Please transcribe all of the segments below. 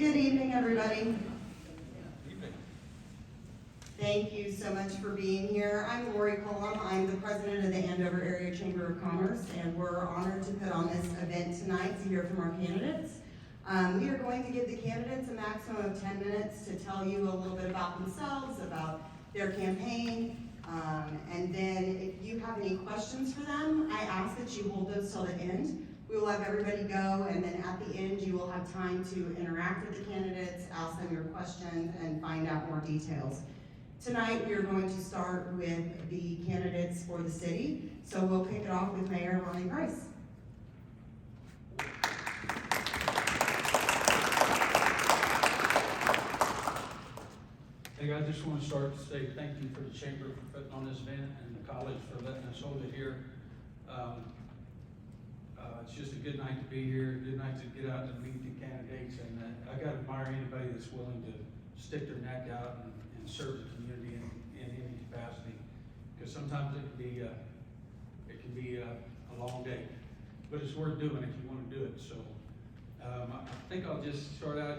Good evening, everybody. Thank you so much for being here. I'm Lori Cullum. I'm the president of the Andover Area Chamber of Commerce, and we're honored to put on this event tonight to hear from our candidates. We are going to give the candidates a maximum of 10 minutes to tell you a little bit about themselves, about their campaign, and then if you have any questions for them, I ask that you hold those till the end. We will have everybody go, and then at the end, you will have time to interact with the candidates, ask them your questions, and find out more details. Tonight, we are going to start with the candidates for the city. So we'll kick it off with Mayor Ronnie Price. Hey, I just want to start to say thank you for the chamber for putting on this event and the college for letting us hold it here. It's just a good night to be here, a good night to get out and meet the candidates, and I got to admire anybody that's willing to stick their neck out and serve the community in any capacity, because sometimes it can be a long day, but it's worth doing if you want to do it. So I think I'll just start out.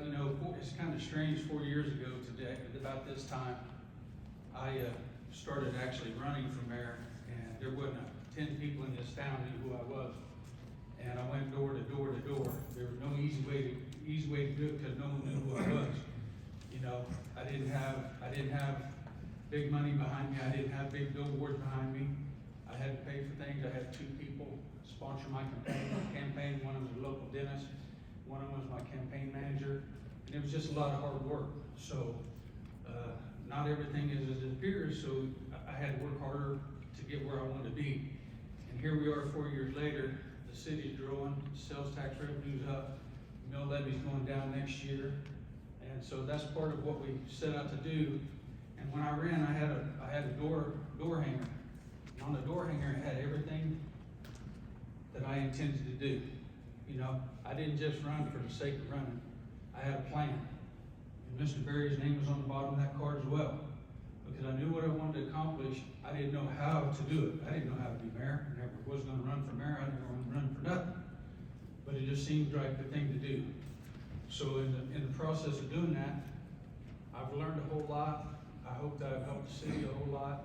It's kind of strange. 4 years ago today, about this time, I started actually running for mayor, and there wasn't 10 people in this town knew who I was. And I went door to door to door. There was no easy way to do it because no one knew who I was. I didn't have big money behind me. I didn't have big billboards behind me. I had to pay for things. I had 2 people sponsor my campaign. One of them was a local dentist. One of them was my campaign manager. And it was just a lot of hard work. So not everything is as it appears. So I had to work harder to get where I wanted to be. And here we are 4 years later. The city's growing, sales tax revenue's up, mill levy's going down next year, and so that's part of what we set out to do. And when I ran, I had a door hanger. And on the door hanger, it had everything that I intended to do. I didn't just run for the sake of running. I had a plan, and Mr. Berry's name was on the bottom of that card as well, because I knew what I wanted to accomplish. I didn't know how to do it. I didn't know how to be mayor. I never was going to run for mayor. I didn't want to run for nothing. But it just seemed like the thing to do. So in the process of doing that, I've learned a whole lot. I hope that I've helped the city a whole lot.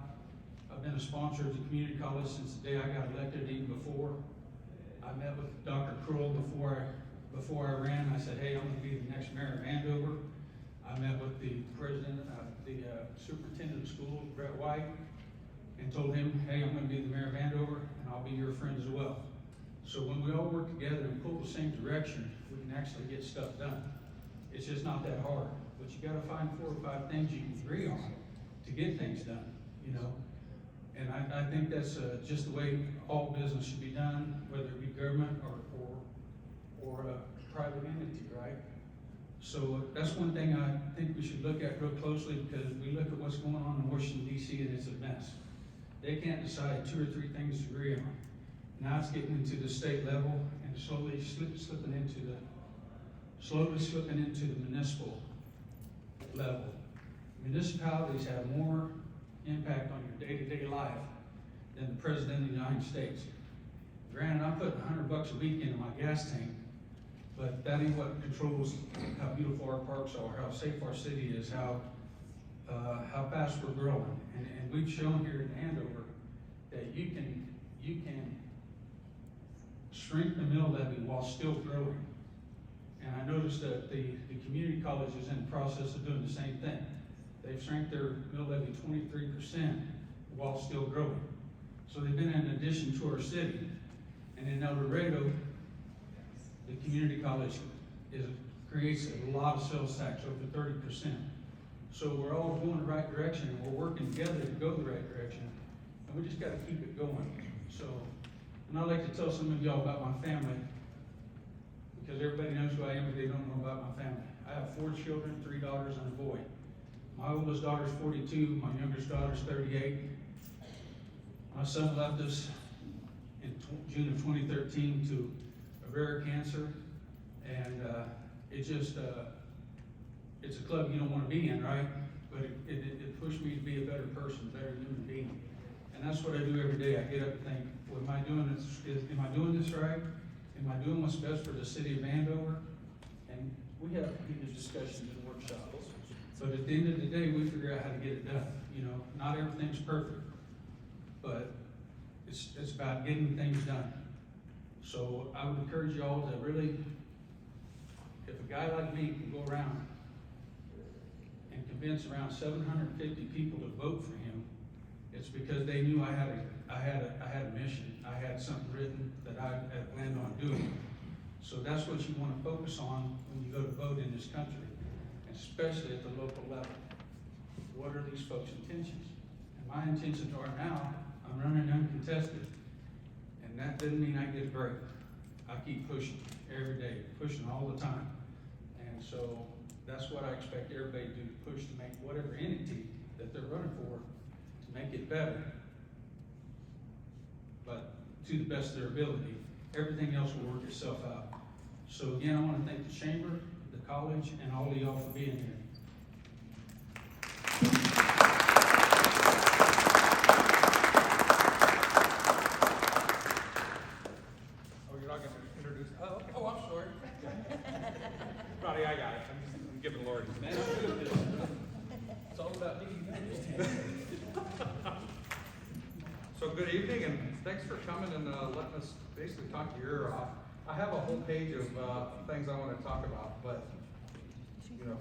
I've been a sponsor of the community college since the day I got elected, even before. I met with Dr. Kroll before I ran. I said, hey, I'm going to be the next mayor of Andover. I met with the president, the superintendent of schools, Brett White, and told him, hey, I'm going to be the mayor of Andover, and I'll be your friend as well. So when we all work together and pull the same direction, we can actually get stuff done. It's just not that hard, but you got to find 4 or 5 things you can agree on to get things done, And I think that's just the way all business should be done, whether it be government or a private entity, right? So that's one thing I think we should look at real closely, because we look at what's going on in Washington, D.C., and it's a mess. They can't decide 2 or 3 things to agree on. Now it's getting into the state level and slowly slipping into the municipal level. Municipalities have more impact on your day-to-day life than the President of the United States. Granted, I'm putting $100 a week into my gas tank, but that ain't what controls how beautiful our parks are, how safe our city is, how fast we're growing. And we've shown here in Andover that you can shrink the mill levy while still growing. And I noticed that the community college is in the process of doing the same thing. They've shrank their mill levy 23% while still growing. So they've been an addition to our city. And in El Dorado, the community college creates a lot of sales tax, over 30%. So we're all going the right direction, and we're working together to go the right direction. And we just got to keep it going. So, and I'd like to tell some of y'all about my family, because everybody knows who I am, but they don't know about my family. I have 4 children, 3 daughters, and a boy. My oldest daughter's 42, my youngest daughter's 38. My son left us in June of 2013 to rare cancer, and it's a club you don't want to be in, right? But it pushed me to be a better person, a better human being. And that's what I do every day. I get up and think, well, am I doing this right? Am I doing what's best for the city of Andover? And we have these discussions and workshops. But at the end of the day, we figure out how to get it done. You know, not everything's perfect, but it's about getting things done. So I would encourage you all to really, if a guy like me can go around and convince around 750 people to vote for him, it's because they knew I had a mission. I had something written that I had planned on doing. So that's what you want to focus on when you go to vote in this country, especially at the local level. What are these folks' intentions? And my intentions are now, I'm running uncontested. And that doesn't mean I get a break. I keep pushing every day, pushing all the time. And so that's what I expect everybody to do, to push to make whatever entity that they're running for, to make it better. But to the best of their ability, everything else will work itself out. So again, I want to thank the chamber, the college, and all of y'all for being here. Oh, you're not going to introduce? Oh, okay. Oh, I'm sorry. Roddy, I got it. I'm giving Lord. Man, it's all about me. So good evening, and thanks for coming and letting us basically talk your ear off. I have a whole page of things I want to talk about, but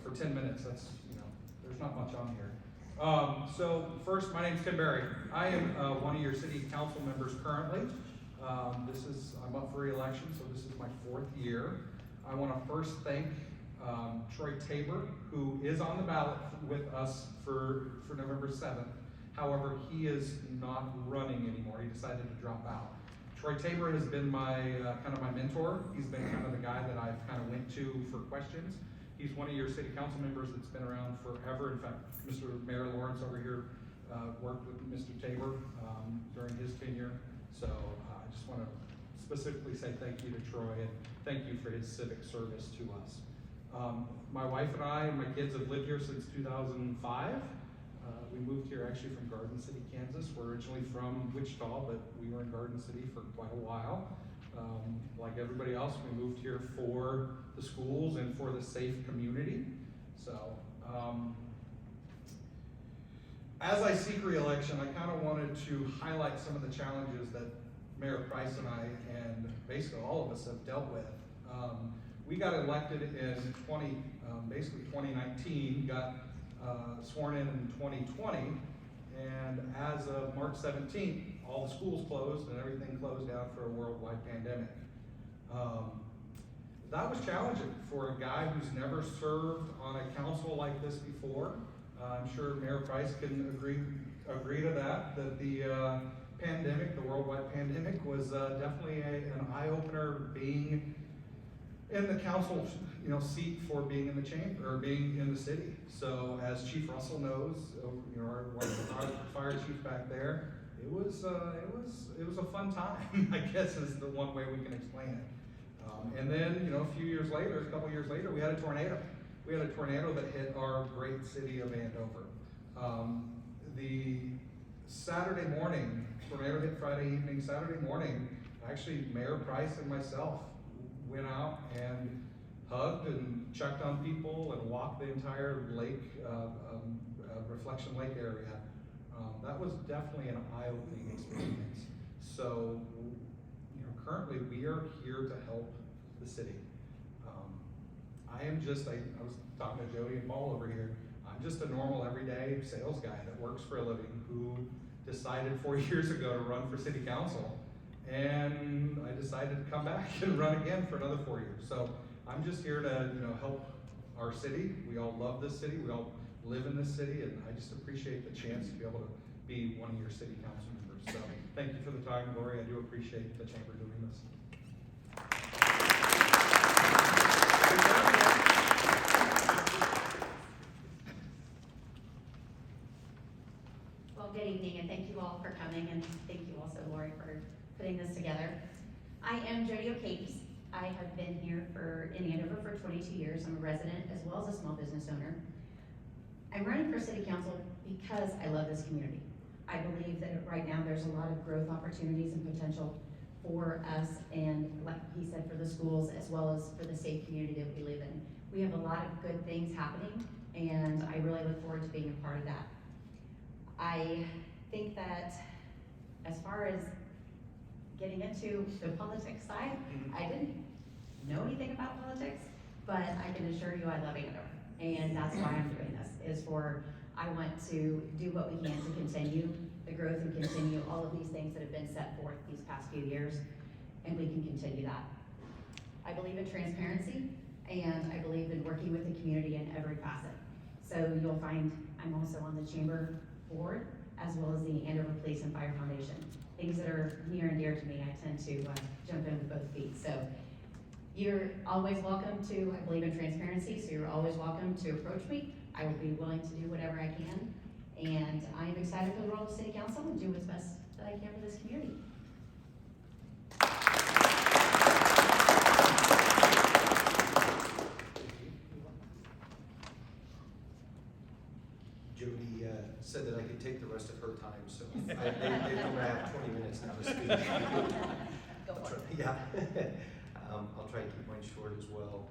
for 10 minutes, that's there's not much on here. So first, my name's Tim Berry. I am one of your city council members currently. I'm up for re-election, so this is my 4th year. I want to first thank Troy Tabor, who is on the ballot with us for November 7th. However, he is not running anymore. He decided to drop out. Troy Tabor has been my kind of my mentor. He's been kind of the guy that I've kind of went to for questions. He's one of your city council members that's been around forever. In fact, Mr. Mayor Lawrence over here worked with Mr. Tabor during his tenure. So I just want to specifically say thank you to Troy and thank you for his civic service to us. My wife and I and my kids have lived here since 2005. We moved here actually from Garden City, Kansas. We're originally from Wichita, but we were in Garden City for quite a while. Like everybody else, we moved here for the schools and for the safe community. So, as I seek re-election, I kind of wanted to highlight some of the challenges that Mayor Price and I, and basically all of us, have dealt with. We got elected in 2019, got sworn in 2020, and as of March 17th, all the schools closed and everything closed down for a worldwide pandemic. That was challenging for a guy who's never served on a council like this before. I'm sure Mayor Price can agree to that the pandemic, the worldwide pandemic, was definitely an eye-opener being in the council seat for being in the chamber or being in the city. So as Chief Russell knows, our fire chief back there, it was a fun time, I guess is the one way we can explain it. And then a couple years later, we had a tornado. We had a tornado that hit our great city of Andover. The Saturday morning, tornado hit Friday evening. Saturday morning, actually Mayor Price and myself went out and hugged and checked on people and walked the entire lake, Reflection Lake area. That was definitely an eye-opening experience. So, currently we are here to help the city. I was talking to Jody and Paul over here. I'm just a normal, everyday sales guy that works for a living who decided 4 years ago to run for city council. And I decided to come back and run again for another 4 years. So I'm just here to, help our city. We all love this city. We all live in this city, and I just appreciate the chance to be able to be one of your city council members. So thank you for the time, Lori. I do appreciate the chamber doing this. Well, good evening, and thank you all for coming, and thank you also, Lori, for putting this together. I am Jody O'Capes. I have been here in Andover for 22 years. I'm a resident as well as a small business owner. I'm running for city council because I love this community. I believe that right now there's a lot of growth opportunities and potential for us and, like he said, for the schools as well as for the safe community that we live in. We have a lot of good things happening, and I really look forward to being a part of that. I think that as far as getting into the politics side, I didn't know anything about politics, but I can assure you I love Andover. And that's why I'm doing this, I want to do what we can to continue the growth and continue all of these things that have been set forth these past few years, and we can continue that. I believe in transparency, and I believe in working with the community in every facet. So you'll find I'm also on the chamber board, as well as the Andover Police and Fire Foundation. Things that are near and dear to me, I tend to jump in with both feet. So you're always welcome to, I believe in transparency, so you're always welcome to approach me. I will be willing to do whatever I can. And I am excited for the role of City Council and do what's best that I can for this community. Jody said that I could take the rest of her time, so they told me I have 20 minutes now to speak. Go for it. Yeah, I'll try to keep mine short as well.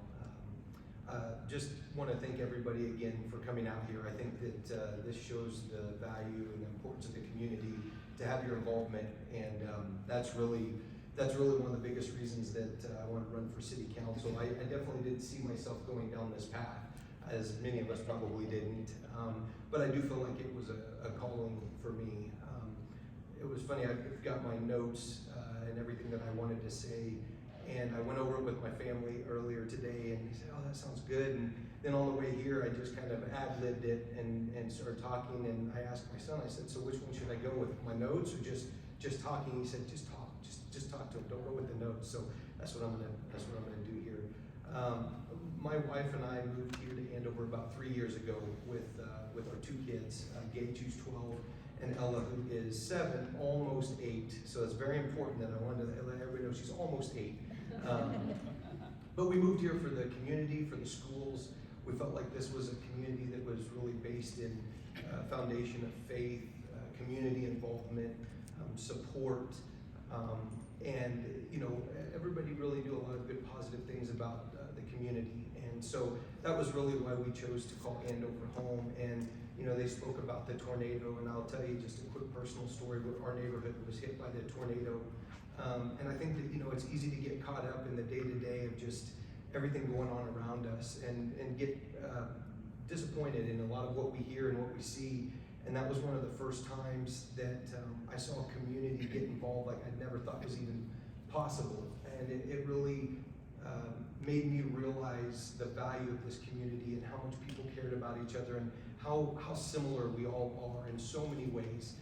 Just want to thank everybody again for coming out here. I think that this shows the value and the importance of the community to have your involvement, and that's really one of the biggest reasons that I want to run for city council. I definitely didn't see myself going down this path, as many of us probably didn't. But I do feel like it was a calling for me. It was funny, I've got my notes and everything that I wanted to say, and I went over it with my family earlier today, and they said, oh, that sounds good. And then on the way here, I just kind of ad-libbed it and started talking, and I asked my son, I said, so which one should I go with, my notes or just talking? He said, just talk, just talk to him, don't go with the notes. So that's what I'm gonna do here. My wife and I moved here to Andover about 3 years ago with our two kids, Gage, who's 12, and Ella, who is 7, almost 8. So it's very important that I wanted to let everybody know she's almost 8. But we moved here for the community, for the schools. We felt like this was a community that was really based in a foundation of faith, community involvement, support, and everybody really knew a lot of good positive things about the community. And so that was really why we chose to call Andover home. And they spoke about the tornado, and I'll tell you just a quick personal story. Our neighborhood was hit by the tornado, and I think that it's easy to get caught up in the day-to-day of just everything going on around us and get disappointed in a lot of what we hear and what we see. And that was one of the first times that I saw a community get involved like I'd never thought was even possible. And it really made me realize the value of this community and how much people cared about each other and how similar we all are in so many ways.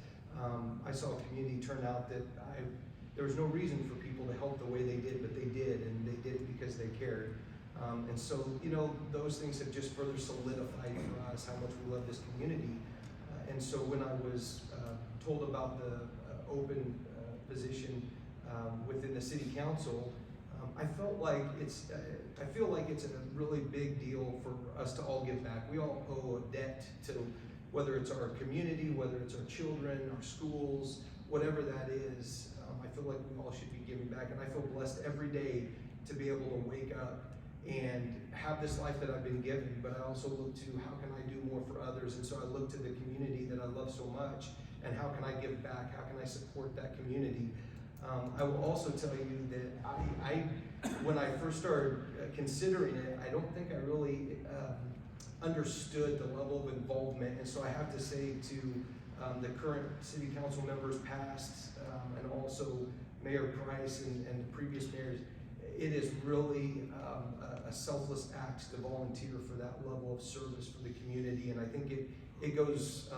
I saw a community turn out that there was no reason for people to help the way they did, but they did, and they did it because they cared. And so, those things have just further solidified for us how much we love this community. And so when I was told about the open position within the city council, I felt like I feel like it's a really big deal for us to all give back. We all owe a debt to, whether it's our community, whether it's our children, our schools, whatever that is. I feel like we all should be giving back, and I feel blessed every day to be able to wake up and have this life that I've been given, but I also look to how can I do more for others, and so I look to the community that I love so much, and how can I give back, how can I support that community. I will also tell you that I when I first started considering it, I don't think I really understood the level of involvement, and so I have to say to the current city council members past, and also Mayor Price and the previous mayors, it is really a selfless act to volunteer for that level of service for the community, and I think it goes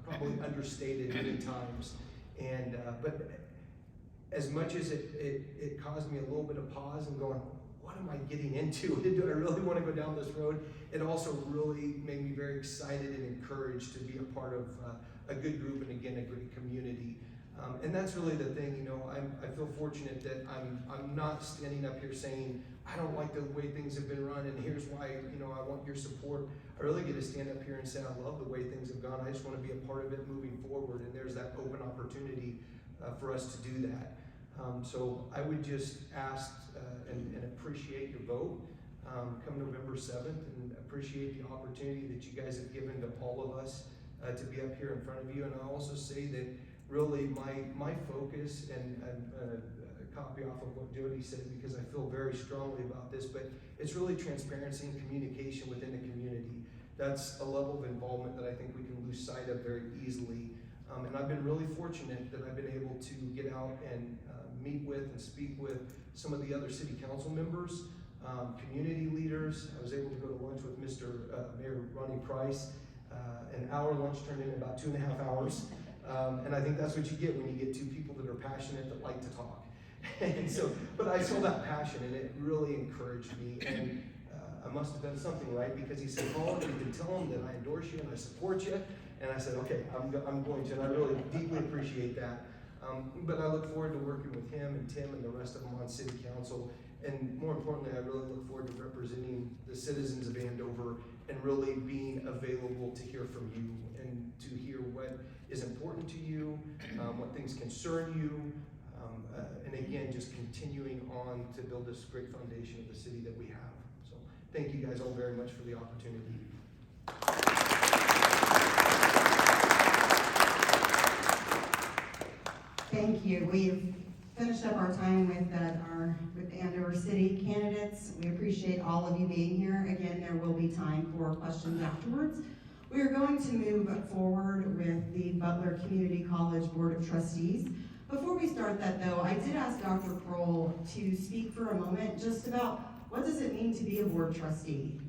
probably understated many times. And but as much as it caused me a little bit of pause and going, what am I getting into? Do I really want to go down this road? It also really made me very excited and encouraged to be a part of a good group, and again, a great community. And that's really the thing, I feel fortunate that I'm not standing up here saying, I don't like the way things have been run, and here's why, I want your support. I really get to stand up here and say, I love the way things have gone. I just want to be a part of it moving forward, and there's that open opportunity for us to do that. So I would just ask and appreciate your vote come November 7th, and appreciate the opportunity that you guys have given to all of us to be up here in front of you. And I'll also say that really my focus, and a copy off of what Jody said, because I feel very strongly about this, but it's really transparency and communication within the community. That's a level of involvement that I think we can lose sight of very easily. And I've been really fortunate that I've been able to get out and meet with and speak with some of the other city council members, community leaders. I was able to go to lunch with Mr. Mayor Ronnie Price. An hour lunch turned into about 2.5 hours. And I think that's what you get when you get two people that are passionate, that like to talk. And so, but I saw that passion, and it really encouraged me. And I must have done something right, because he said, "Paul, you can tell him that I endorse you and I support you." And I said, "Okay, I'm going to," and I really deeply appreciate that. But I look forward to working with him and Tim and the rest of them on city council. And more importantly, I really look forward to representing the citizens of Andover and really being available to hear from you and to hear what is important to you, what things concern you, and again, just continuing on to build this great foundation of the city that we have. So thank you guys all very much for the opportunity. Thank you. We've finished up our time with the Andover City candidates. We appreciate all of you being here. Again, there will be time for questions afterwards. We are going to move forward with the Butler Community College Board of Trustees. Before we start that though, I did ask Dr. Kroll to speak for a moment just about what does it mean to be a board trustee.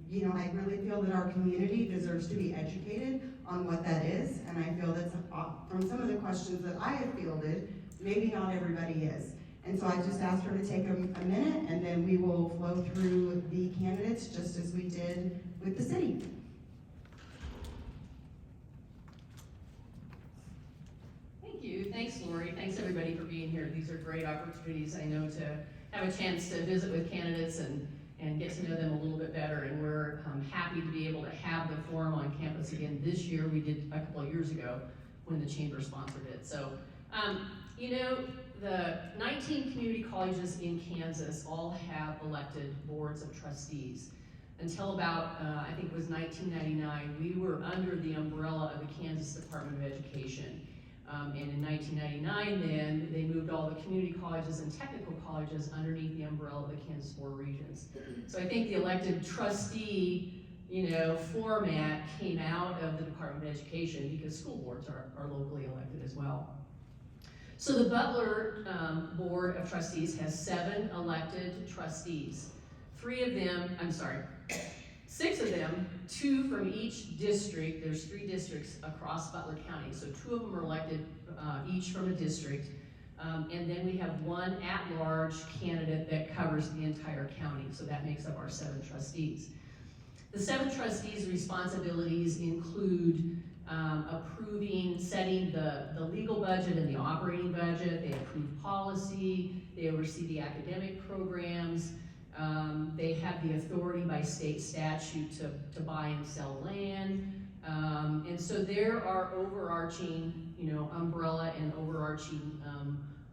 You know, I really feel that our community deserves to be educated on what that is, and I feel that from some of the questions that I have fielded, maybe not everybody is. And so I just asked her to take a minute, and then we will flow through the candidates just as we did with the city. Thank you. Thanks, Lori. Thanks, everybody, for being here. These are great opportunities, I know, to have a chance to visit with candidates and get to know them a little bit better. And we're happy to be able to have the forum on campus again this year. We did a couple of years ago when the chamber sponsored it. So, you know, the 19 community colleges in Kansas all have elected boards of trustees. Until about, I think it was 1999, we were under the umbrella of the Kansas Department of Education. And in 1999 then, they moved all the community colleges and technical colleges underneath the umbrella of the Kansas Board of Regents. So I think the elected trustee, you know, format came out of the Department of Education, because school boards are locally elected as well. So the Butler Board of Trustees has 7 elected trustees. 6 of them, 2 from each district. There's 3 districts across Butler County, so 2 of them are elected each from a district. And then we have 1 at-large candidate that covers the entire county, so that makes up our 7 trustees. The 7 trustees' responsibilities include setting the legal budget and the operating budget. They approve policy, they oversee the academic programs. They have the authority by state statute to buy and sell land. And so there are overarching, you know, umbrella and overarching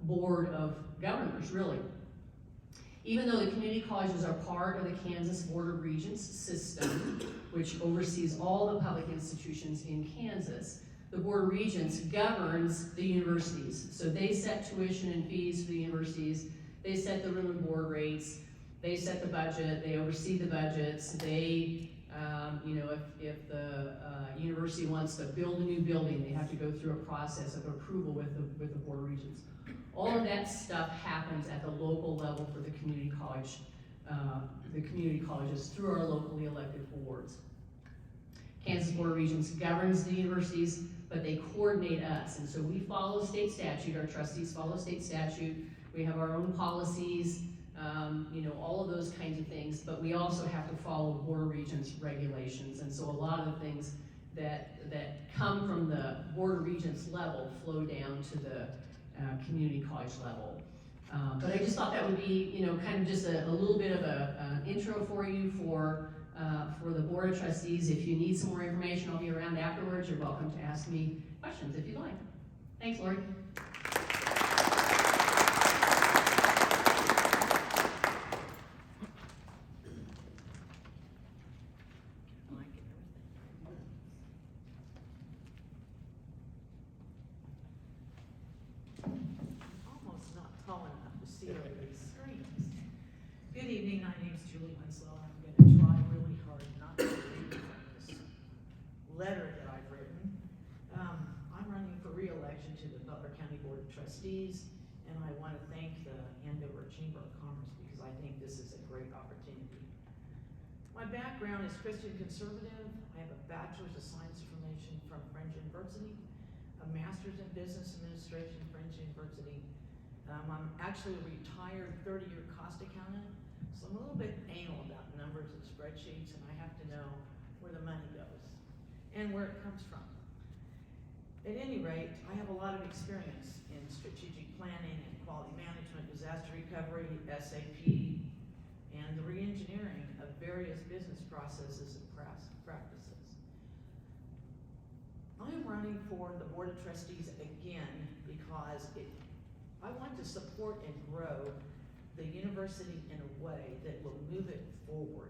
board of governors, really. Even though the community colleges are part of the Kansas Board of Regents system, which oversees all the public institutions in Kansas, the Board of Regents governs the universities. So they set tuition and fees for the universities, they set the room and board rates, they set the budget, they oversee the budgets, they, you know, if the university wants to build a new building, they have to go through a process of approval with the Board of Regents. All of that stuff happens at the local level for the community college, the community colleges through our locally elected boards. Kansas Board of Regents governs the universities, but they coordinate us, and so we follow state statute. Our trustees follow state statute. We have our own policies, you know, all of those kinds of things, but we also have to follow Board of Regents regulations, and so a lot of the things that come from the Board of Regents level flow down to the community college level. But I just thought that would be, you know, kind of just a little bit of an intro for you for the Board of Trustees. If you need some more information, I'll be around afterwards. You're welcome to ask me questions if you'd like. Thanks, Lori. evening, my name's Julie Winslow. I'm gonna try really hard not to read from this letter that I've written. I'm running for re-election to the Butler County Board of Trustees, and I wanna thank the Andover Chamber of Commerce because I think this is a great opportunity. My background is Christian conservative. I have a bachelor's of science information from French University, a master's in business administration, French University. I'm actually a retired 30-year cost accountant, so I'm a little bit anal about numbers and spreadsheets, and I have to know where the money goes and where it comes from. At any rate, I have a lot of experience in strategic planning and quality management, disaster recovery, SAP, and the re-engineering of various business processes and practices. I am running for the Board of Trustees again because I want to support and grow the university in a way that will move it forward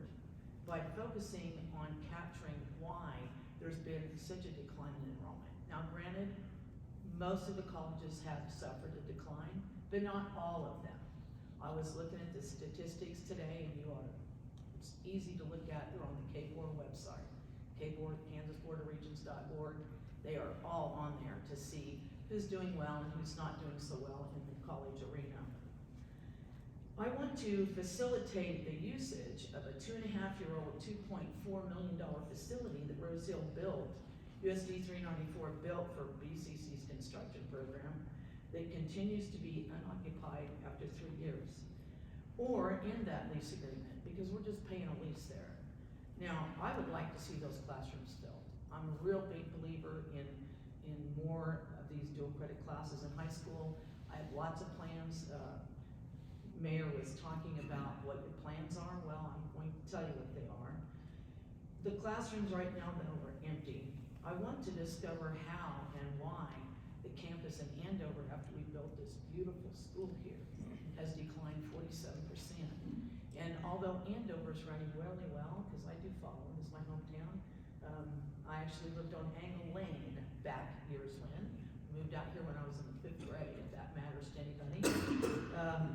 by focusing on capturing why there's been such a decline in enrollment. Now granted, most of the colleges have suffered a decline, but not all of them. I was looking at the statistics today, and it's easy to look at. They're on the KBORD website, KBORD, KansasBoardOfRegents.org. They are all on there to see who's doing well and who's not doing so well in the college arena. I want to facilitate the usage of a 2.5-year-old, $2.4 million facility that Rose Hill built, USD 394 built for BCC's construction program that continues to be unoccupied after 3 years. Or in that lease agreement, because we're just paying a lease there. Now, I would like to see those classrooms filled. I'm a real big believer in more of these dual credit classes in high school. I have lots of plans. Mayor was talking about what your plans are. Well, I'm going to tell you what they are. The classrooms right now, though, are empty. I want to discover how and why the campus in Andover, after we built this beautiful school here, has declined 47%. And although Andover's running really well, because I do follow it, it's my hometown, I actually lived on Angle Lane back years when. Moved out here when I was in the 5th grade, if that matters to anybody.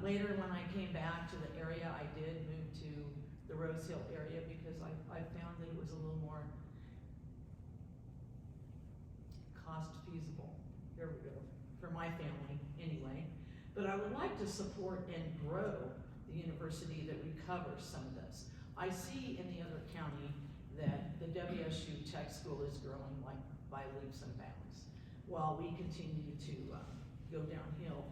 Later, when I came back to the area, I did move to the Rose Hill area because I found that it was a little more cost feasible. There we go, for my family anyway. But I would like to support and grow the university that recovers some of this. I see in the other county that the WSU Tech School is growing like by leaps and bounds, while we continue to go downhill,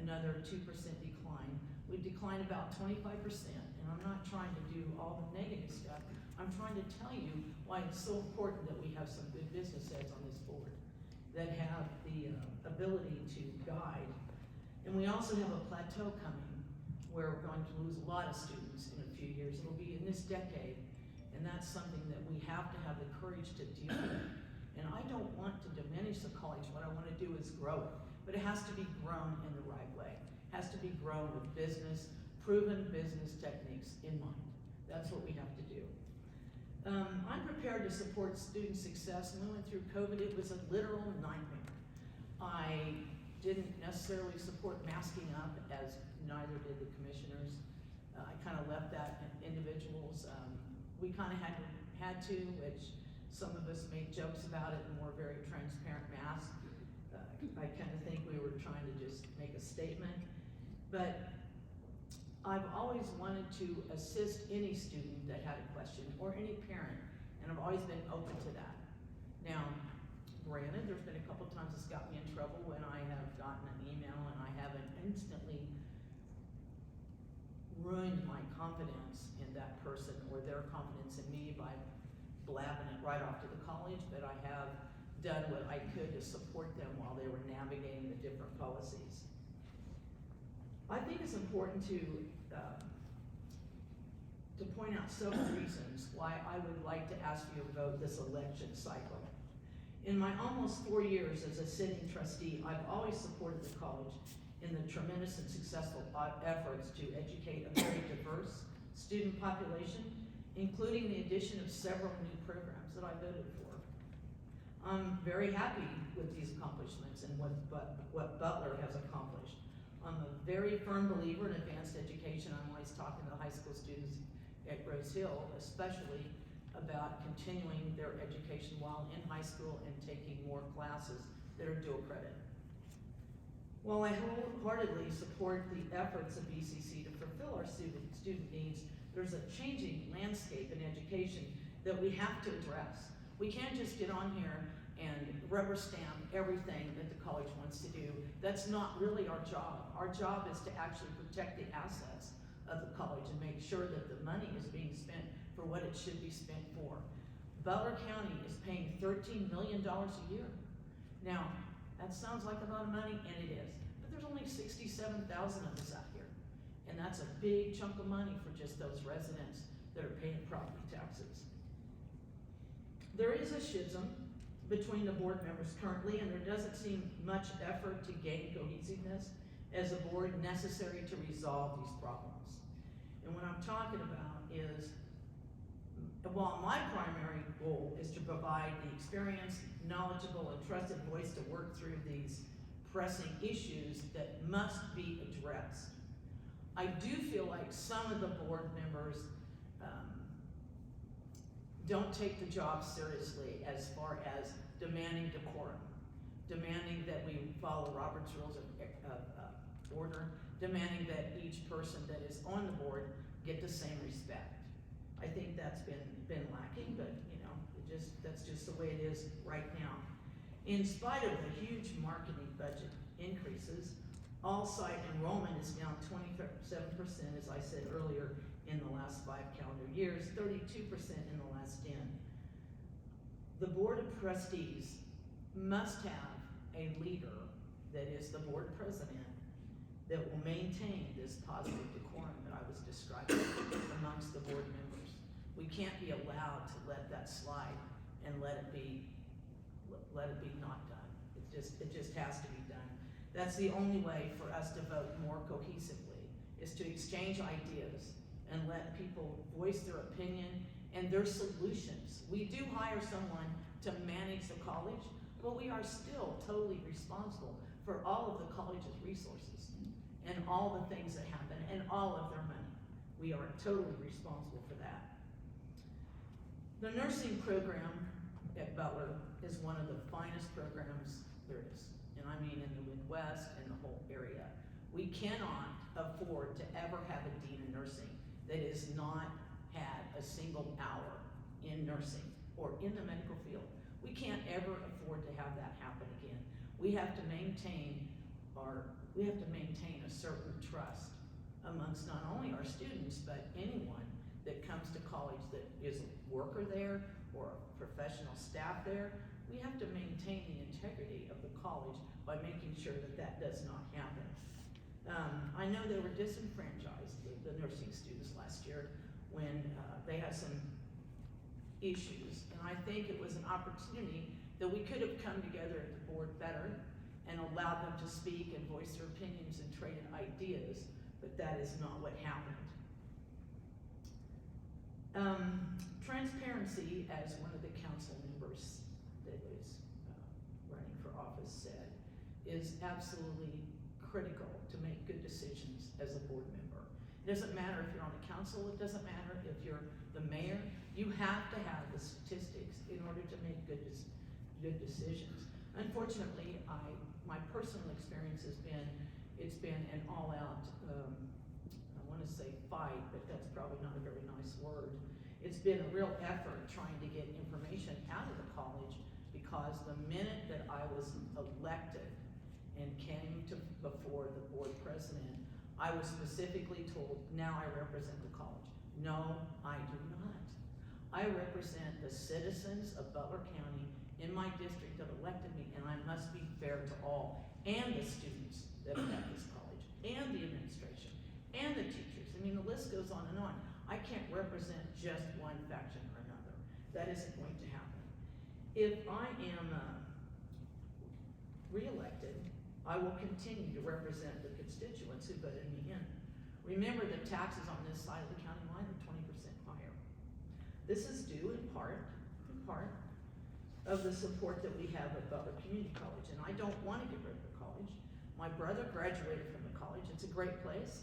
another 2% decline. We declined about 25%, and I'm not trying to do all the negative stuff. I'm trying to tell you why it's so important that we have some good business heads on this board that have the ability to guide. And we also have a plateau coming where we're going to lose a lot of students in a few years. It'll be in this decade, and that's something that we have to have the courage to deal with. And I don't want to diminish the college. What I want to do is grow it. But it has to be grown in the right way. It has to be grown with business, proven business techniques in mind. That's what we have to do. I'm prepared to support student success. When we went through COVID, it was a literal nightmare. I didn't necessarily support masking up, as neither did the commissioners. I kind of left that to individuals. We kind of had to, which some of us made jokes about it and wore very transparent masks. I kind of think we were trying to just make a statement. But I've always wanted to assist any student that had a question, or any parent, and I've always been open to that. Now, granted, there's been a couple times it's got me in trouble when I have gotten an email and I haven't instantly ruined my confidence in that person or their confidence in me by blabbing it right off to the college, but I have done what I could to support them while they were navigating the different policies. I think it's important to point out several reasons why I would like to ask for your vote this election cycle. In my almost 4 years as a sitting trustee, I've always supported the college in the tremendous and successful efforts to educate a very diverse student population, including the addition of several new programs that I voted for. I'm very happy with these accomplishments and what Butler has accomplished. I'm a very firm believer in advanced education. I'm always talking to high school students at Rose Hill, especially about continuing their education while in high school and taking more classes that are dual credit. While I wholeheartedly support the efforts of BCC to fulfill our student needs, there's a changing landscape in education that we have to address. We can't just get on here and rubber stamp everything that the college wants to do. That's not really our job. Our job is to actually protect the assets of the college and make sure that the money is being spent for what it should be spent for. Butler County is paying $13 million a year. Now, that sounds like a lot of money, and it is, but there's only 67,000 of us out here. And that's a big chunk of money for just those residents that are paying property taxes. There is a schism between the board members currently, and there doesn't seem much effort to gain cohesiveness as a board necessary to resolve these problems. And what I'm talking about is, while my primary goal is to provide the experienced, knowledgeable, and trusted voice to work through these pressing issues that must be addressed, I do feel like some of the board members don't take the job seriously as far as demanding decorum, demanding that we follow Robert's Rules of Order, demanding that each person that is on the board get the same respect. I think that's been lacking, but you know, that's just the way it is right now. In spite of the huge marketing budget increases, all site enrollment is down 27%, as I said earlier, in the last 5 calendar years, 32% in the last 10. The Board of Trustees must have a leader that is the board president that will maintain this positive decorum that I was describing amongst the board members. We can't be allowed to let that slide and let it be not done. It just has to be done. That's the only way for us to vote more cohesively, is to exchange ideas and let people voice their opinion and their solutions. We do hire someone to manage the college, but we are still totally responsible for all of the college's resources and all the things that happen and all of their money. We are totally responsible for that. The nursing program at Butler is one of the finest programs there is, and I mean in the Midwest and the whole area. We cannot afford to ever have a dean of nursing that has not had a single hour in nursing or in the medical field. We can't ever afford to have that happen again. We have to maintain a certain trust amongst not only our students, but anyone that comes to college that is a worker there or a professional staff there. We have to maintain the integrity of the college by making sure that that does not happen. I know they were disenfranchised, the nursing students last year, when they had some issues. And I think it was an opportunity that we could have come together at the board better and allowed them to speak and voice their opinions and traded ideas, but that is not what happened. Transparency, as one of the council members that was running for office said, is absolutely critical to make good decisions as a board member. It doesn't matter if you're on the council, it doesn't matter if you're the mayor, you have to have the statistics in order to make good decisions. Unfortunately, my personal experience has been, it's been an all-out, I want to say fight, but that's probably not a very nice word. It's been a real effort trying to get information out of the college, because the minute that I was elected and came to before the board president, I was specifically told, now I represent the college. No, I do not. I represent the citizens of Butler County in my district that elected me, and I must be fair to all, and the students that are at this college, and the administration, and the teachers. I mean, the list goes on and on. I can't represent just one faction or another. That isn't going to happen. If I am re-elected, I will continue to represent the constituents who voted me in. Remember, the taxes on this side of the county line are 20% higher. This is due in part of the support that we have at Butler Community College, and I don't want to get rid of the college. My brother graduated from the college. It's a great place.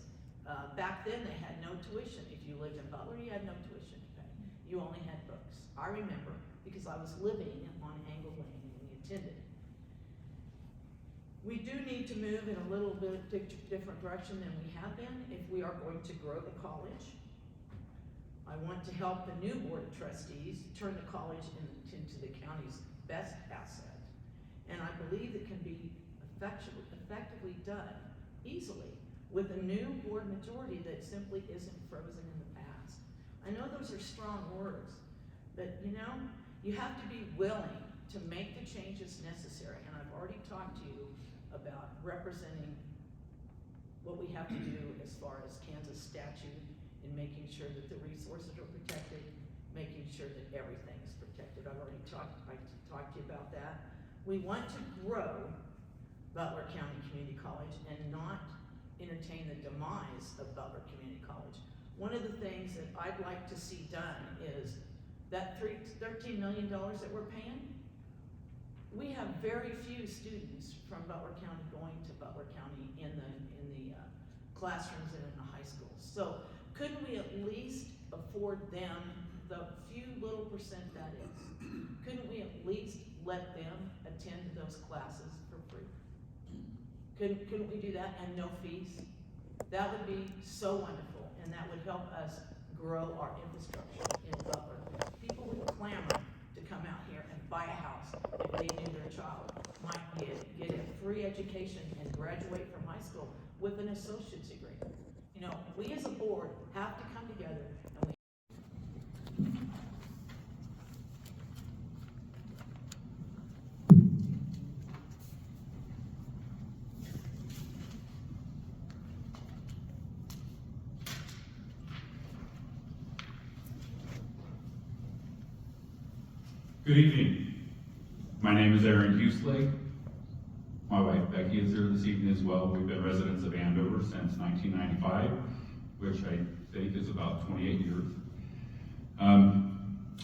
Back then, they had no tuition. If you lived in Butler, you had no tuition to pay. You only had books. I remember because I was living on Angle Lane when we attended. We do need to move in a little bit different direction than we have been if we are going to grow the college. I want to help the new board of trustees turn the college into the county's best asset. And I believe it can be effectively done easily with a new board majority that simply isn't frozen in the past. I know those are strong words, but you know, you have to be willing to make the changes necessary. And I've already talked to you about representing what we have to do as far as Kansas statute in making sure that the resources are protected, making sure that everything is protected. I've already talked to you about that. We want to grow Butler County Community College and not entertain the demise of Butler Community College. One of the things that I'd like to see done is that $13 million that we're paying, we have very few students from Butler County going to Butler County in the classrooms and in the high schools. So couldn't we at least afford them the few little percent that is? Couldn't we at least let them attend those classes for free? Couldn't we do that and no fees? That would be so wonderful, and that would help us grow our infrastructure in Butler. People would clamor to come out here and buy a house if they knew their child might get a free education and graduate from high school with an associate's degree. You know, we as a board have to come together and we Good evening. My name is Aaron Husley. My wife Becky is here this evening as well. We've been residents of Andover since 1995, which I think is about 28 years. I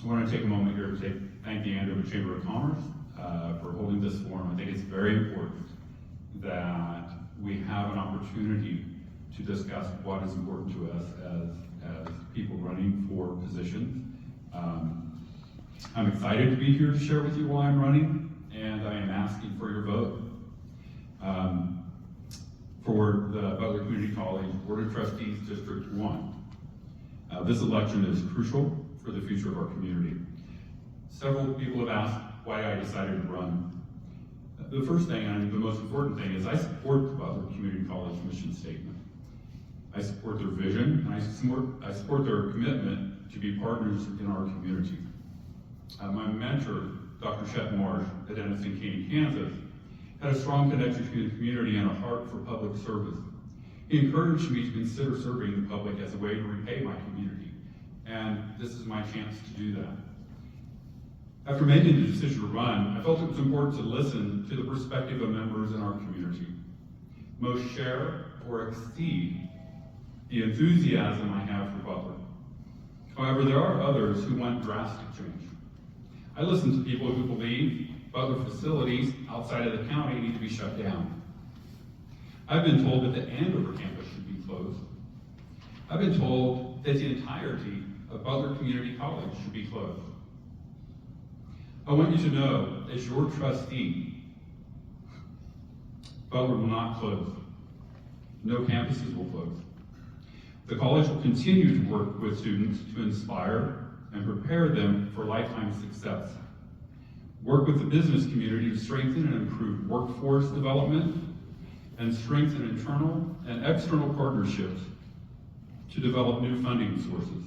want to take a moment here to thank the Andover Chamber of Commerce for holding this forum. I think it's very important that we have an opportunity to discuss what is important to us as people running for positions. I'm excited to be here to share with you why I'm running, and I am asking for your vote. For the Butler Community College Board of Trustees District 1. This election is crucial for the future of our community. Several people have asked why I decided to run. The first thing, and the most important thing, is I support the Butler Community College mission statement. I support their vision, and I support their commitment to be partners in our community. My mentor, Dr. Chet Marsh at Denison Caney, Kansas, had a strong connection to the community and a heart for public service. He encouraged me to consider serving the public as a way to repay my community, and this is my chance to do that. After making the decision to run, I felt it was important to listen to the perspective of members in our community. Most share or exceed the enthusiasm I have for Butler. However, there are others who want drastic change. I listen to people who believe Butler facilities outside of the county need to be shut down. I've been told that the Andover campus should be closed. I've been told that the entirety of Butler Community College should be closed. I want you to know, as your trustee, Butler will not close. No campuses will close. The college will continue to work with students to inspire and prepare them for lifetime success. Work with the business community to strengthen and improve workforce development and strengthen internal and external partnerships to develop new funding sources.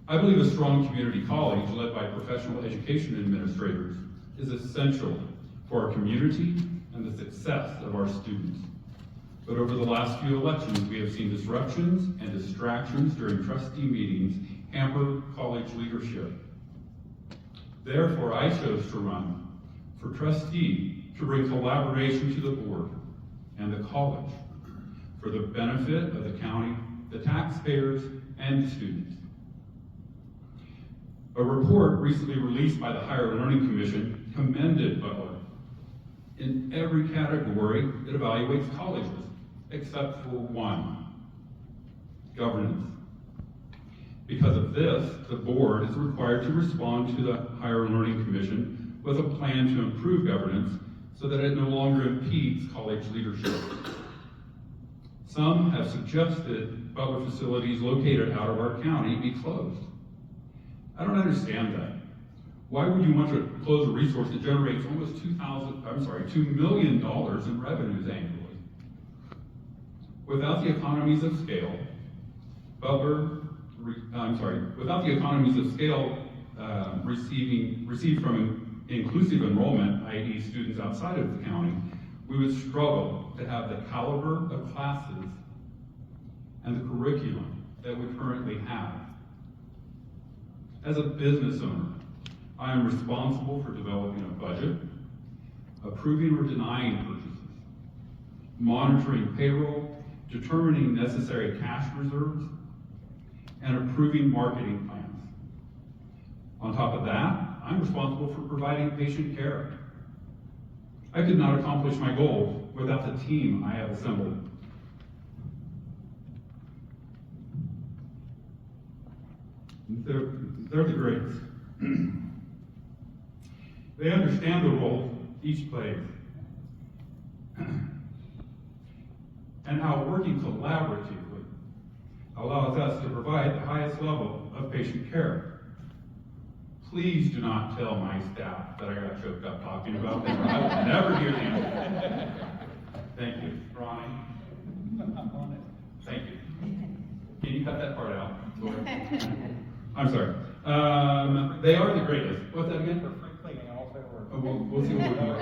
I believe a strong community college led by professional education administrators is essential for our community and the success of our students. But over the last few elections, we have seen disruptions and distractions during trustee meetings hamper college leadership. Therefore, I chose to run for trustee to bring collaboration to the board and the college for the benefit of the county, the taxpayers, and the students. A report recently released by the Higher Learning Commission commended Butler In every category, it evaluates colleges, except for one, governance. Because of this, the board is required to respond to the Higher Learning Commission with a plan to improve governance so that it no longer impedes college leadership. Some have suggested Butler facilities located out of our county be closed. I don't understand that. Why would you want to close a resource that generates almost $2 million in revenues annually? Without the economies of scale, received from inclusive enrollment, i.e. students outside of the county, we would struggle to have the caliber of classes and the curriculum that we currently have. As a business owner, I am responsible for developing a budget, approving or denying purchases, monitoring payroll, determining necessary cash reserves, and approving marketing plans. On top of that, I'm responsible for providing patient care. I could not accomplish my goals without the team I have assembled. They're the greatest. They understand the role each plays and how working collaboratively allows us to provide the highest level of patient care. Please do not tell my staff that I got choked up talking about them, or I will never hear the end. Thank you. Ronnie? Thank you. Can you cut that part out? I'm sorry. They are the greatest. What's that again? We'll see what we can work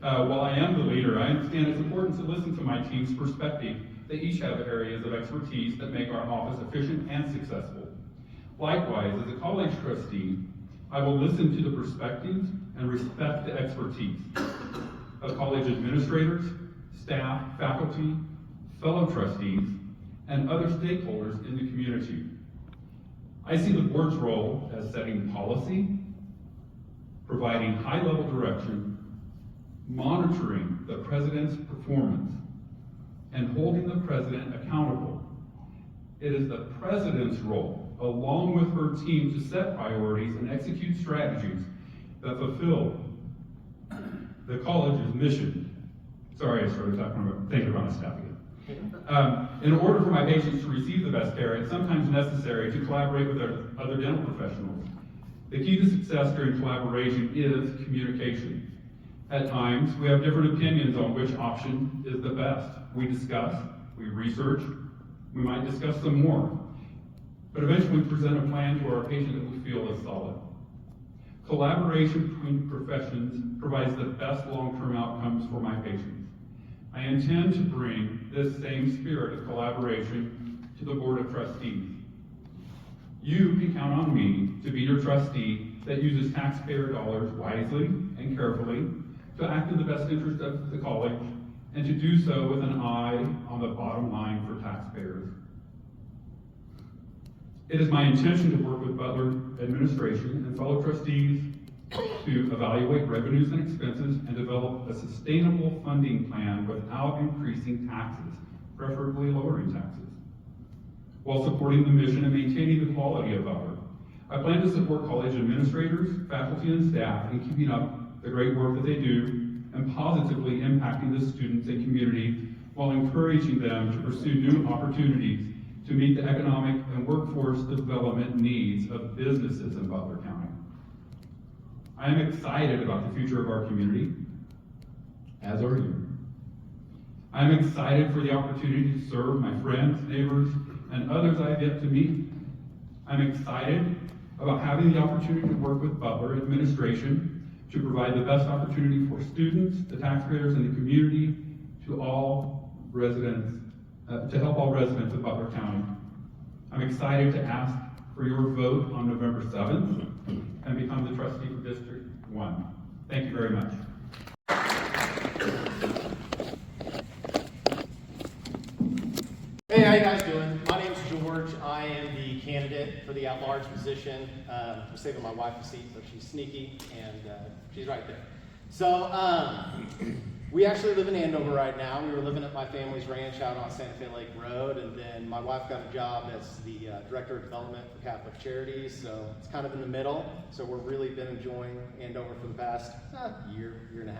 out. While I am the leader, I understand it's important to listen to my team's perspective. They each have areas of expertise that make our office efficient and successful. Likewise, as a college trustee, I will listen to the perspectives and respect the expertise of college administrators, staff, faculty, fellow trustees, and other stakeholders in the community. I see the board's role as setting policy, providing high-level direction, monitoring the president's performance, and holding the president accountable. It is the president's role, along with her team, to set priorities and execute strategies that fulfill the college's mission. Sorry, I started thinking about my staff again. In order for my patients to receive the best care, it's sometimes necessary to collaborate with other dental professionals. The key to success during collaboration is communication. At times, we have different opinions on which option is the best. We discuss, we research, we might discuss some more, but eventually present a plan to our patient that we feel is solid. Collaboration between professions provides the best long-term outcomes for my patients. I intend to bring this same spirit of collaboration to the Board of Trustees. You can count on me to be your trustee that uses taxpayer dollars wisely and carefully to act in the best interest of the college and to do so with an eye on the bottom line for taxpayers. It is my intention to work with Butler administration and fellow trustees to evaluate revenues and expenses and develop a sustainable funding plan without increasing taxes, preferably lowering taxes, while supporting the mission and maintaining the quality of Butler. I plan to support college administrators, faculty, and staff in keeping up the great work that they do and positively impacting the students and community while encouraging them to pursue new opportunities to meet the economic and workforce development needs of businesses in Butler County. I am excited about the future of our community, as are you. I am excited for the opportunity to serve my friends, neighbors, and others I have yet to meet. I'm excited about having the opportunity to work with Butler administration to provide the best opportunity for students, the taxpayers, and the community to all residents, to help all residents of Butler County. I'm excited to ask for your vote on November 7th and become the trustee for District 1. Thank you very much. Hey, how you guys doing? My name's George. I am the candidate for the at-large position. I'm saving my wife a seat, so she's sneaky, and she's right there. So, we actually live in Andover right now. We were living at my family's ranch out on Santa Fe Lake Road, and then my wife got a job as the Director of Development for Catholic Charities, so it's kind of in the middle. So we've really been enjoying Andover for the past year and a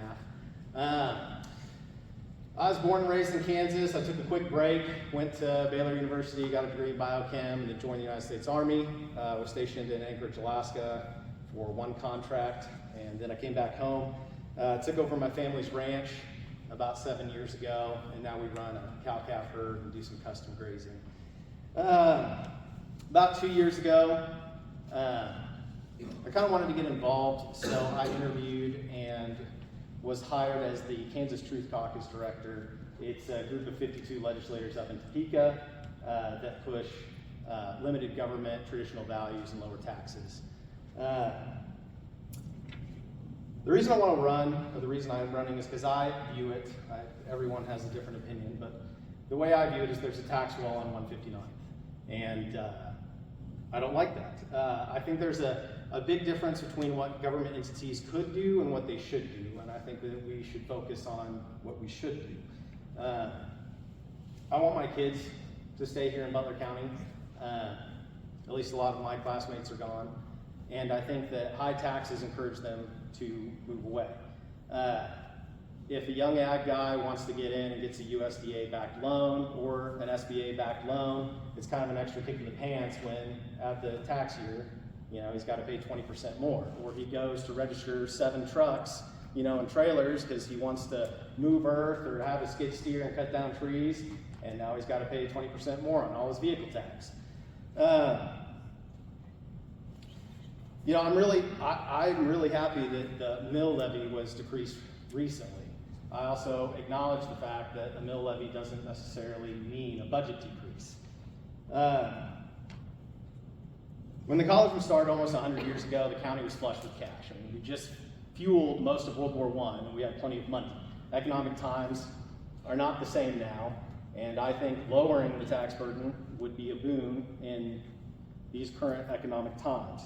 half. I was born and raised in Kansas. I took a quick break, went to Baylor University, got a degree in biochem, and then joined the United States Army. Was stationed in Anchorage, Alaska for one contract, and then I came back home. Took over my family's ranch about 7 years ago, and now we run a cow-calf herd and do some custom grazing. About 2 years ago, I kind of wanted to get involved, so I interviewed and was hired as the Kansas Truth Caucus director. It's a group of 52 legislators up in Topeka that push limited government, traditional values, and lower taxes. The reason I want to run, or the reason I'm running, is because I view it, everyone has a different opinion, but the way I view it is there's a tax wall on 159, and I don't like that. I think there's a big difference between what government entities could do and what they should do, and I think that we should focus on what we should do. I want my kids to stay here in Butler County. At least a lot of my classmates are gone, and I think that high taxes encourage them to move away. If a young ag guy wants to get in and gets a USDA-backed loan or an SBA-backed loan, it's kind of an extra kick in the pants when at the tax year, he's got to pay 20% more. Or he goes to register 7 trucks, and trailers because he wants to move earth or have a skid steer and cut down trees, and now he's got to pay 20% more on all his vehicle tax. I'm really happy that the mill levy was decreased recently. I also acknowledge the fact that a mill levy doesn't necessarily mean a budget decrease. When the college was started almost 100 years ago, the county was flush with cash. We just fueled most of World War I, and we had plenty of money. Economic times are not the same now, and I think lowering the tax burden would be a boon in these current economic times.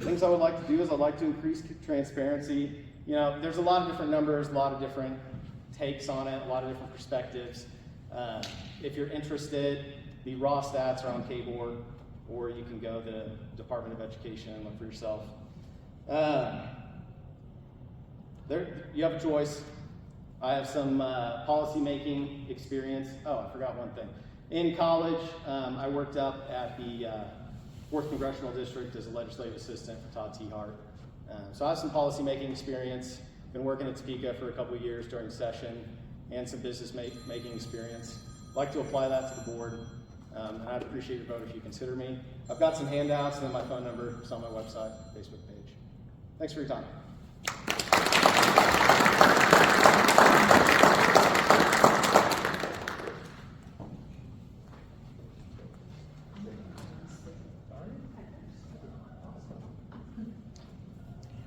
Things I would like to do is I'd like to increase transparency. There's a lot of different numbers, a lot of different takes on it, a lot of different perspectives. If you're interested, the raw stats are on K-Board, or you can go to the Department of Education and look for yourself. You have a choice. I have some policy making experience. Oh, I forgot one thing. In college, I worked up at the 4th Congressional District as a legislative assistant for Todd T. Hart. So I have some policy making experience. Been working at Topeka for a couple of years during session and some business making experience. I'd like to apply that to the board, and I'd appreciate your vote if you consider me. I've got some handouts and then my phone number is on my website, Facebook page. Thanks for your time.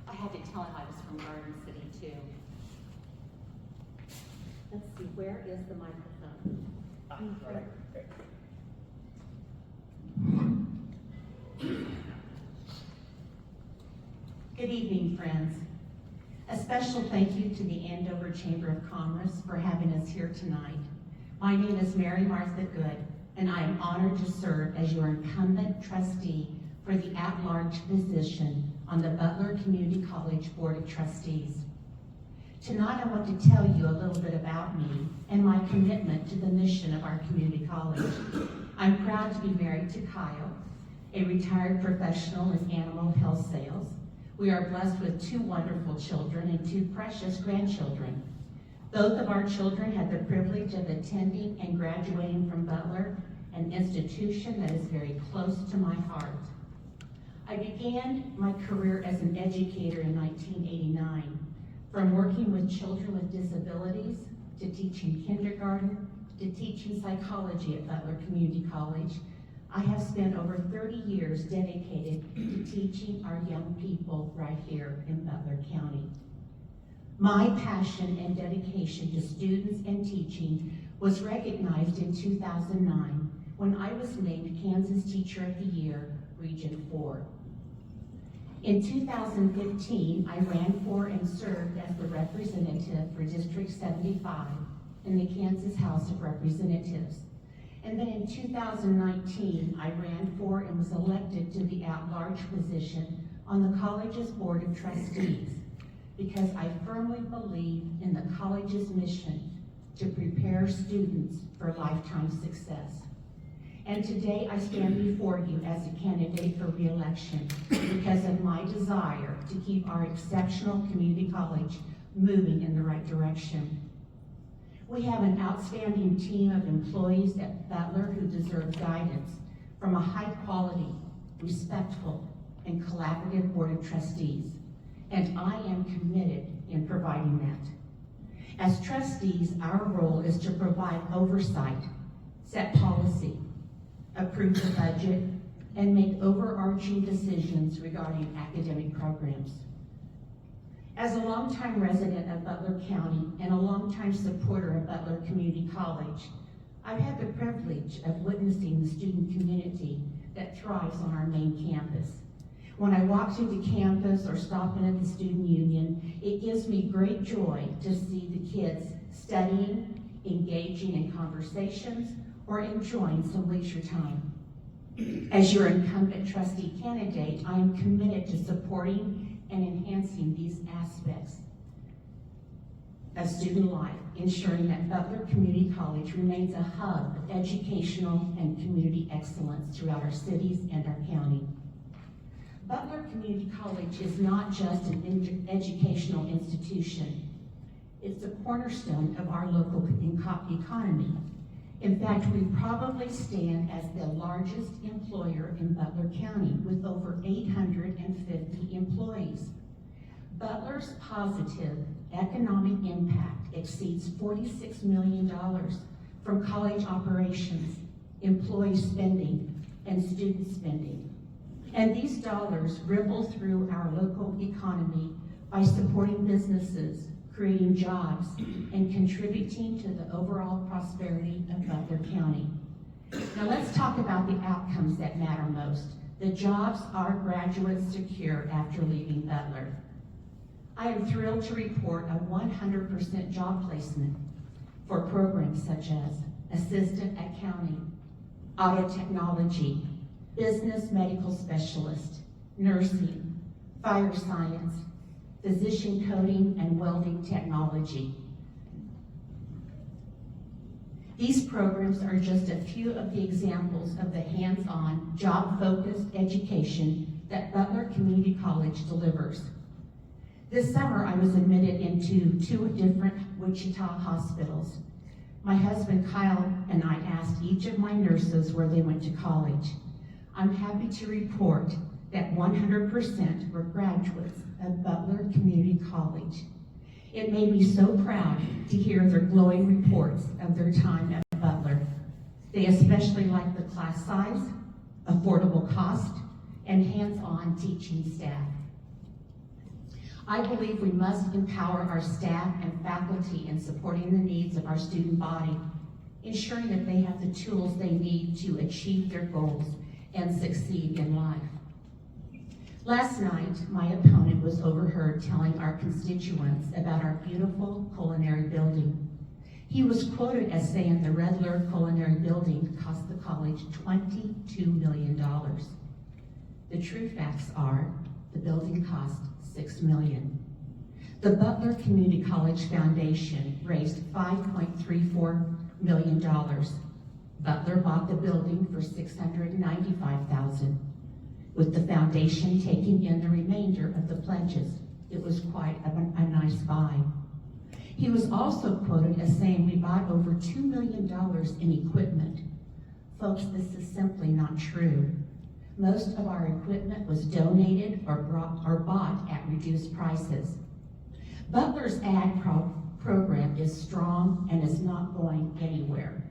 I had to tell him I was from Garden City too. Let's see, where is the microphone? Right. Good evening, friends. A special thank you to the Andover Chamber of Commerce for having us here tonight. My name is Mary Martha Good, and I am honored to serve as your incumbent trustee for the at-large position on the Butler Community College Board of Trustees. Tonight I want to tell you a little bit about me and my commitment to the mission of our community college. I'm proud to be married to Kyle, a retired professional in animal health sales. We are blessed with 2 wonderful children and 2 precious grandchildren. Both of our children had the privilege of attending and graduating from Butler, an institution that is very close to my heart. I began my career as an educator in 1989, from working with children with disabilities, to teaching kindergarten, to teaching psychology at Butler Community College. I have spent over 30 years dedicated to teaching our young people right here in Butler County. My passion and dedication to students and teaching was recognized in 2009 when I was named Kansas Teacher of the Year, Region 4. In 2015, I ran for and served as the representative for District 75 in the Kansas House of Representatives. And then in 2019, I ran for and was elected to the at-large position on the college's Board of Trustees because I firmly believe in the college's mission to prepare students for lifetime success. And today I stand before you as a candidate for re-election because of my desire to keep our exceptional community college moving in the right direction. We have an outstanding team of employees at Butler who deserve guidance from a high-quality, respectful, and collaborative Board of Trustees, and I am committed in providing that. As trustees, our role is to provide oversight, set policy, approve the budget, and make overarching decisions regarding academic programs. As a longtime resident of Butler County and a longtime supporter of Butler Community College, I've had the privilege of witnessing the student community that thrives on our main campus. When I walk through the campus or stop in at the student union, it gives me great joy to see the kids studying, engaging in conversations, or enjoying some leisure time. As your incumbent trustee candidate, I am committed to supporting and enhancing these aspects of student life, ensuring that Butler Community College remains a hub of educational and community excellence throughout our cities and our county. Butler Community College is not just an educational institution. It's a cornerstone of our local economy. In fact, we probably stand as the largest employer in Butler County with over 850 employees. Butler's positive economic impact exceeds $46 million from college operations, employee spending, and student spending. And these dollars ripple through our local economy by supporting businesses, creating jobs, and contributing to the overall prosperity of Butler County. Now let's talk about the outcomes that matter most, the jobs our graduates secure after leaving Butler. I am thrilled to report a 100% job placement for programs such as assistant accounting, auto technology, business medical specialist, nursing, fire science, physician coding, and welding technology. These programs are just a few of the examples of the hands-on, job-focused education that Butler Community College delivers. This summer, I was admitted into 2 different Wichita hospitals. My husband Kyle and I asked each of my nurses where they went to college. I'm happy to report that 100% were graduates of Butler Community College. It made me so proud to hear their glowing reports of their time at Butler. They especially liked the class size, affordable cost, and hands-on teaching staff. I believe we must empower our staff and faculty in supporting the needs of our student body, ensuring that they have the tools they need to achieve their goals and succeed in life. Last night, my opponent was overheard telling our constituents about our beautiful culinary building. He was quoted as saying the Redler Culinary Building cost the college $22 million. The true facts are the building cost $6 million. The Butler Community College Foundation raised $5.34 million. Butler bought the building for $695,000, with the foundation taking in the remainder of the pledges. It was quite a nice buy. He was also quoted as saying we bought over $2 million in equipment. Folks, this is simply not true. Most of our equipment was donated or bought at reduced prices. Butler's ag program is strong and is not going anywhere.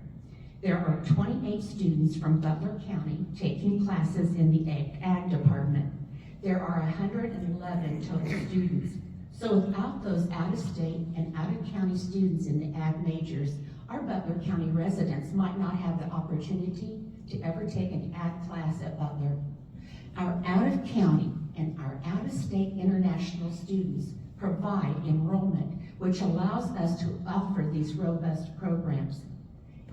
There are 28 students from Butler County taking classes in the ag department. There are 111 total students. So without those out-of-state and out-of-county students in the ag majors, our Butler County residents might not have the opportunity to ever take an ag class at Butler. Our out-of-county and our out-of-state international students provide enrollment, which allows us to offer these robust programs.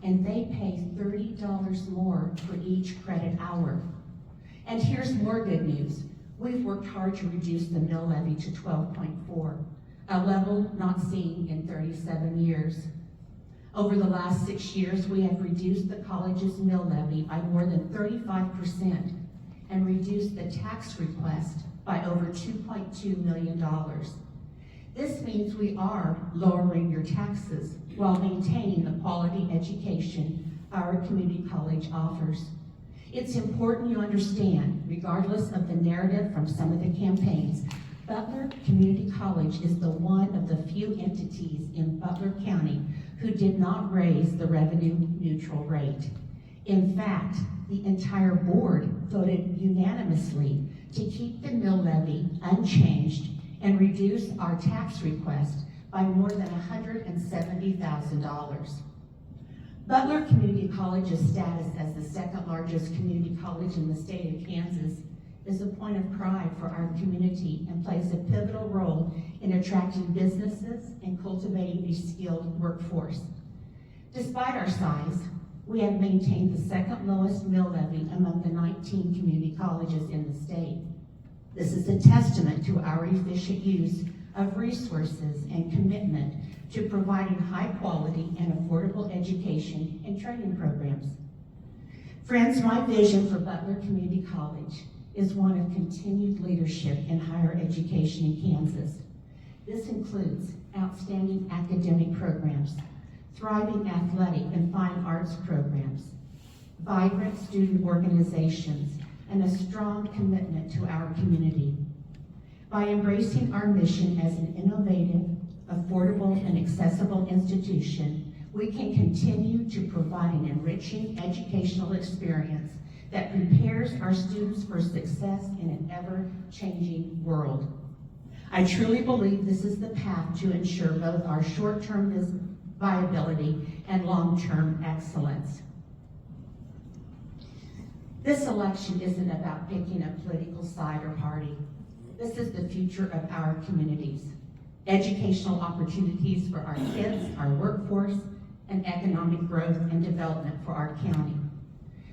And they pay $30 more for each credit hour. And here's more good news. We've worked hard to reduce the mill levy to 12.4, a level not seen in 37 years. Over the last 6 years, we have reduced the college's mill levy by more than 35% and reduced the tax request by over $2.2 million. This means we are lowering your taxes while maintaining the quality education our community college offers. It's important you understand, regardless of the narrative from some of the campaigns, Butler Community College is the one of the few entities in Butler County who did not raise the revenue neutral rate. In fact, the entire board voted unanimously to keep the mill levy unchanged and reduce our tax request by more than $170,000. Butler Community College's status as the second largest community college in the state of Kansas is a point of pride for our community and plays a pivotal role in attracting businesses and cultivating a skilled workforce. Despite our size, we have maintained the second lowest mill levy among the 19 community colleges in the state. This is a testament to our efficient use of resources and commitment to providing high quality and affordable education and training programs. Friends, my vision for Butler Community College is one of continued leadership in higher education in Kansas. This includes outstanding academic programs, thriving athletic and fine arts programs, vibrant student organizations, and a strong commitment to our community. By embracing our mission as an innovative, affordable, and accessible institution, we can continue to provide an enriching educational experience that prepares our students for success in an ever-changing world. I truly believe this is the path to ensure both our short-term viability and long-term excellence. This election isn't about picking a political side or party. This is the future of our communities. Educational opportunities for our kids, our workforce, and economic growth and development for our county.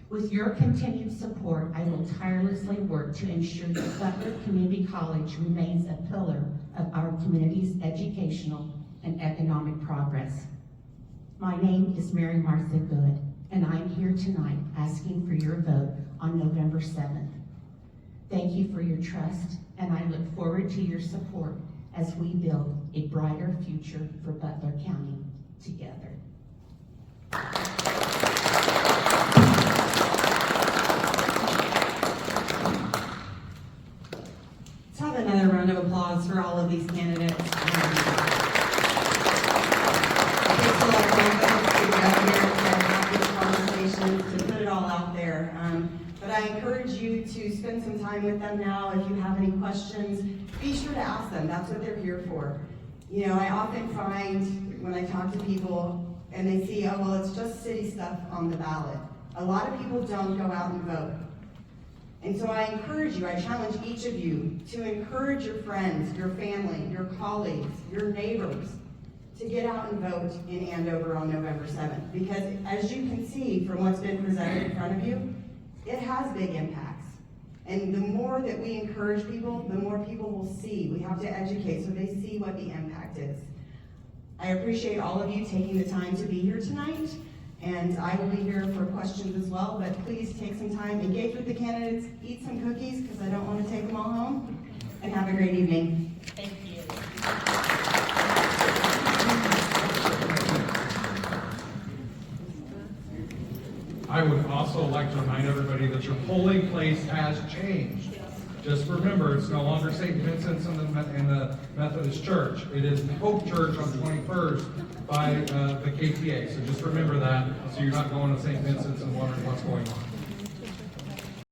With your continued support, I will tirelessly work to ensure that Butler Community College remains a pillar of our community's educational and economic progress. My name is Mary Martha Good, and I'm here tonight asking for your vote on November 7th. Thank you for your trust, and I look forward to your support as we build a brighter future for Butler County together. Let's have another round of applause for all of these candidates. It takes a lot of confidence to get up here and have these conversations, to put it all out there. But I encourage you to spend some time with them now. If you have any questions, be sure to ask them. That's what they're here for. You know, I often find when I talk to people and they see, oh, well, it's just city stuff on the ballot. A lot of people don't go out and vote. And so I encourage you, I challenge each of you to encourage your friends, your family, your colleagues, your neighbors to get out and vote in Andover on November 7th. Because as you can see from what's been presented in front of you, it has big impacts. And the more that we encourage people, the more people will see. We have to educate so they see what the impact is. I appreciate all of you taking the time to be here tonight, and I will be here for questions as well, but please take some time, engage with the candidates, eat some cookies, because I don't want to take them all home, and have a great evening. Thank you. I would also like to remind everybody that your polling place has changed. Just remember, it's no longer St. Vincent's and the Methodist Church. It is Hope Church on 21st by the KTA. So just remember that, so you're not going to St. Vincent's and wondering what's going on.